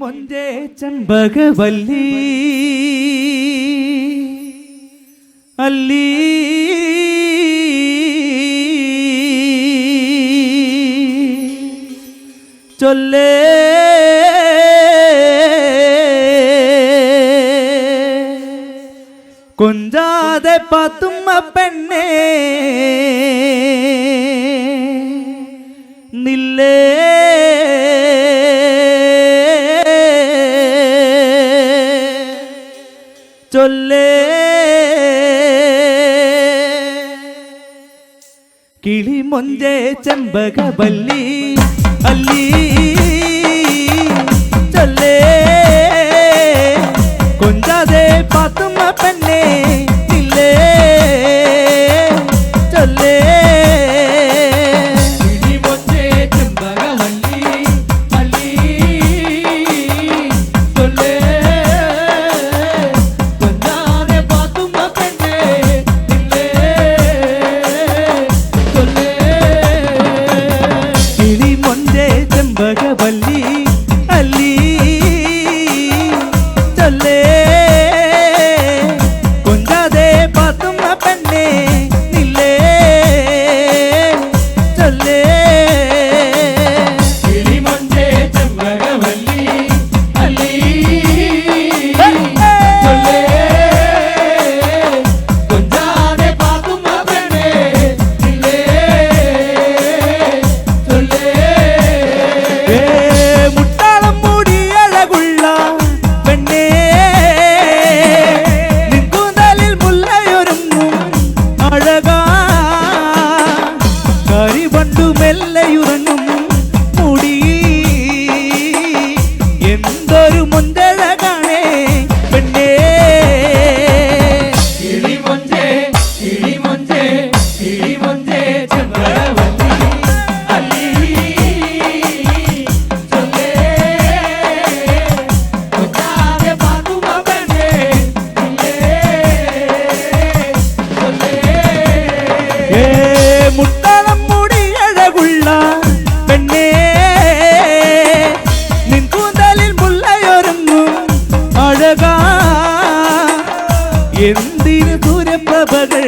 കിളിമൊഞ്ചേ ചെമ്പകവല്ലി അല്ലി ചൊല്ലേ കൊഞ്ചാതെ പാത്തുമ്മ പെണ്ണേ നില്ലേ ചൊല്ലേ കിളിമൊഞ്ചേ ചെമ്പകവല്ലി അല്ലി ചൊല്ലേ കൊഞ്ചാതെ പാത്തുമ്മ പെണ്ണേ നില്ലേ ചൊല്ലേ ചെമ്പകവല്ലി അല്ലി ചൊല്ലേ കൊഞ്ചാതെ പാത്തുമ്മ പെണ്ണേ നില്ലേ ചൊല്ലേ കിളിമൊഞ്ചേ ചെമ്പകവല്ലി അല്ലി ചൊല്ലേ കൊഞ്ചാതെ പാത്തുമ്മ പെണ്ണേ നില്ലേ ചൊല്ലേ മെല്ലയുറങ്ങും മുടി എന്തൊരു മുന്തഴകാണേ പെണ്ണേ കിളിമൊഞ്ചേ കിളിമൊഞ്ചേ കിളിമൊഞ്ചേ ചെമ്പകവല്ലി അല്ലി ചൊല്ലേ കൊഞ്ചാതെ പാത്തുമ്മ പെണ്ണേ നില്ലേ ചൊല്ലേ മുട്ടാളം പെണ്ണേ നിൻ കൂന്തലിൽ മുല്ലയൊരുങ്ങും അഴകാ എന്തിന് സൂര്യപ്രഭകൾ